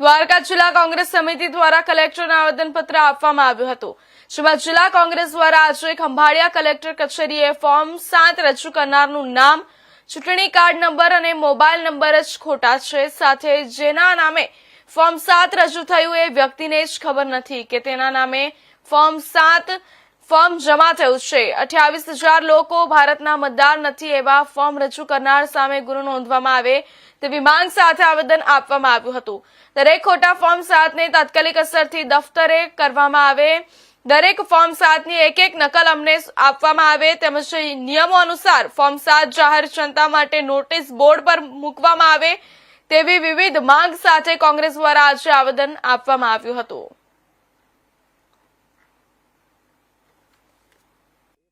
દ્વારકા જિલ્લા કોંગ્રેસ સમિતિ દ્વારા કલેક્ટરને આવેદનપત્ર આપવામાં આવ્યું હતું, જેમાં જિલ્લા કોંગ્રેસ દ્વારા આજે ખંભાળિયા કલેક્ટર કચેરીએ ફોર્મ 7 રજૂ કરનારનું નામ, ચૂંટણી કાર્ડ નંબર અને મોબાઈલ નંબર જ ખોટા છે, સાથે જેના નામે ફોર્મ 7 રજૂ થયું એ વ્યક્તિને જ ખબર નથી કે તેના નામે ફોર્મ 7 ફોર્મ જમા થયું છે। 28,000 લોકો ભારતના મતદાર નથી એવા ફોર્મ રજૂ કરનાર સામે ગુનો નોંધવામાં આવે તેવી માંગ સાથે આવેદન આપવામાં આવ્યું હતું। દરેક ખોટા ફોર્મ 7 ને તાત્કાલિક અસરથી દફતરે કરવામાં આવે, દરેક ફોર્મ 7 ની એક નકલ અમને આપવામાં આવે તેમજ નિયમો અનુસાર ફોર્મ 7 જાહેર જનતા માટે નોટિસ બોર્ડ પર મૂકવામાં આવે તેવી વિવિધ માંગ સાથે કોંગ્રેસ દ્વારા આજે આવેદન આપવામાં આવ્યું હતું।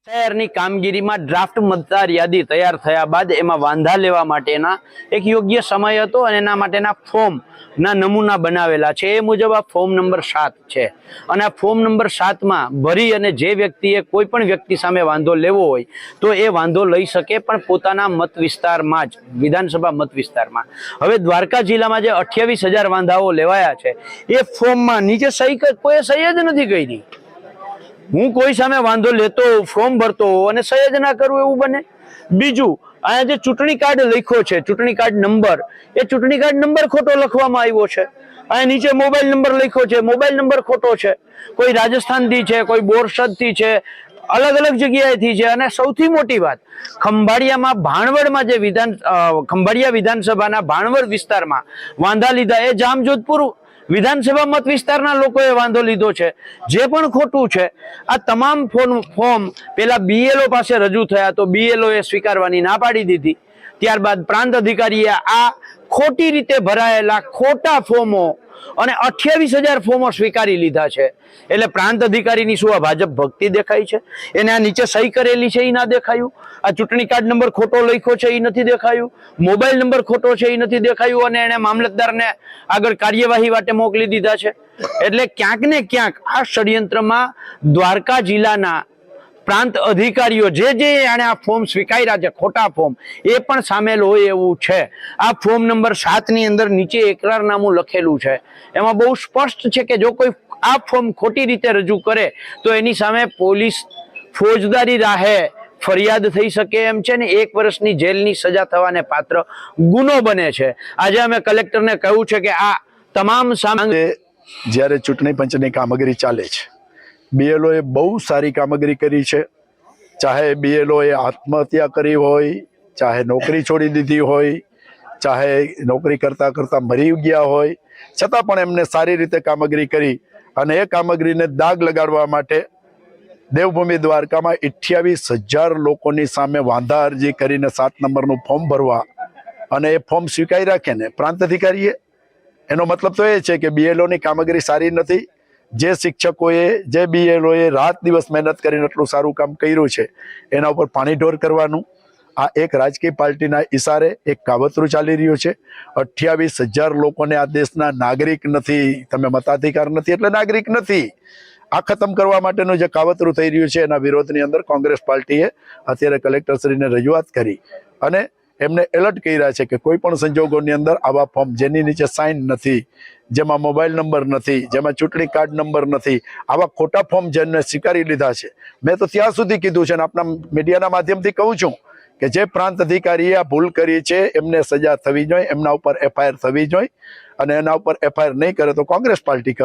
શહેરની કામગીરીમાં ડ્રાફ્ટ મતદાર યાદી તૈયાર થયા બાદ એમાં વાંધા લેવા માટેના એક યોગ્ય સમય હતો અને એના માટેના ફોર્મના નમૂના બનાવેલા છે। એ મુજબ આ ફોર્મ નંબર 7 છે અને આ ફોર્મ નંબર 7માં ભરી અને જે વ્યક્તિએ કોઈ પણ વ્યક્તિ સામે વાંધો લેવો હોય તો એ વાંધો લઈ શકે, પણ પોતાના મત વિસ્તારમાં જ, વિધાનસભા મત વિસ્તારમાં। હવે દ્વારકા જિલ્લામાં જે 28,000 વાંધાઓ લેવાયા છે એ ફોર્મમાં નીચે સહી કોઈ સહી જ નથી કરી। હું કોઈ સામે વાંધો લેતો ફોર્મ ભરતો અને સહી જ ના કરું એવું બને। બીજું, અહીંયા જે ચૂંટણી કાર્ડ લખ્યો છે, ચૂંટણી કાર્ડ નંબર, એ ચૂંટણી કાર્ડ નંબર ખોટો લખવામાં આવ્યો છે। અહીંયા નીચે મોબાઈલ નંબર લખ્યો છે, મોબાઈલ નંબર ખોટો છે। કોઈ રાજસ્થાનથી છે, કોઈ બોરસદથી છે, અલગ અલગ જગ્યાએથી છે। અને સૌથી મોટી વાત, ખંભાળિયામાં ભાણવડમાં જે ખંભાળિયા વિધાનસભાના ભાણવડ વિસ્તારમાં વાંધા લીધા એ જામજોધપુર વિધાનસભા મત વિસ્તારના લોકોએ વાંધો લીધો છે, જે પણ ખોટું છે। આ તમામ ફોર્મ પેલા બીએલઓ પાસે રજૂ થયા તો બીએલઓ એ સ્વીકારવાની ના પાડી દીધી। ત્યારબાદ પ્રાંત અધિકારીએ આ ખોટી રીતે ભરાયેલા ખોટા ફોર્મો અને 28,000 ફોર્મો સ્વીકારી લીધા છે। એટલે પ્રાંત અધિકારીની શું આ ભાજપ ભક્તિ દેખાય છે? એને આ નીચે સહી કરેલી છે એ ના દેખાયું, આ ચૂંટણી કાર્ડ નંબર ખોટો લખ્યો છે એ નથી દેખાયું, મોબાઈલ નંબર ખોટો છે એ નથી દેખાયું, અને એને મામલતદારને આગળ કાર્યવાહી માટે મોકલી દીધા છે। એટલે ક્યાંક ને ક્યાંક આ ષડયંત્રમાં દ્વારકા જિલ્લાના પ્રાંત અધિકારીઓ જે આને આ ફોર્મ સ્વીકાર્યા છે, ખોટા ફોર્મ, એ પણ સામેલ હોય એવું છે। આ ફોર્મ નંબર 7 ની અંદર નીચે એકરારનામું લખેલું છે, એમાં બહુ સ્પષ્ટ છે કે જો કોઈ આ ફોર્મ ખોટી રીતે રજૂ કરે તો એની સામે પોલીસ ફોજદારી રાહે ફરિયાદ થઈ શકે એમ છે ને 1 વર્ષની જેલની સજા થવાને પાત્ર ગુનો બને છે। આજે અમે કલેક્ટરને કહ્યું છે કે આ તમામ સામે જ્યારે ચૂંટણી પંચની કામગીરી ચાલે છે, બીએલઓ એ બહુ સારી કામગીરી કરી છે। ચાહે બીએલઓ એ આત્મહત્યા કરી હોય, ચાહે નોકરી છોડી દીધી હોય, ચાહે નોકરી કરતા કરતા મરી ગયા હોય, છતાં પણ એમને સારી રીતે કામગીરી કરી અને એ કામગીરીને દાગ લગાડવા માટે દેવભૂમિ દ્વારકામાં 28,000 લોકોની સામે વાંધા અરજી કરીને 7 નંબરનું ફોર્મ ભરવા અને એ ફોર્મ સ્વીકારી રાખે ને પ્રાંત અધિકારીએ, એનો મતલબ તો એ છે કે બીએલઓની કામગીરી સારી નથી। જે શિક્ષકોએ, જે બીએલઓએ રાત દિવસ મહેનત કરીને એટલું સારું કામ કર્યું છે એના ઉપર પાણી ઢોર કરવાનું આ એક રાજકીય પાર્ટીના ઈશારે એક કાવતરું ચાલી રહ્યું છે। 28,000 લોકોને આ દેશના નાગરિક નથી, તમે મતાધિકાર નથી એટલે નાગરિક નથી, આ ખતમ કરવા માટેનું જે કાવતરું થઈ રહ્યું છે એના વિરોધની અંદર કોંગ્રેસ પાર્ટીએ અત્યારે કલેક્ટરશ્રીને રજૂઆત કરી અને એમને એલર્ટ કર્યા છે કે કોઈ પણ સંજોગોની અંદર આવા ફોર્મ જેની નીચે સાઇન નથી, જેમાં મોબાઈલ નંબર નથી, જેમાં ચૂંટણી કાર્ડ નંબર નથી, આવા ખોટા ફોર્મ જેમને સ્વીકારી લીધા છે, મેં તો ત્યાં સુધી કીધું છે અને આપણા મીડિયાના માધ્યમથી કહું છું કે જે પ્રાંત અધિકારીએ આ ભૂલ કરી છે એમને સજા થવી જોઈએ, એમના ઉપર FIR થવી જોઈએ અને એના ઉપર FIR નહીં કરે તો કોંગ્રેસ પાર્ટી કરશે।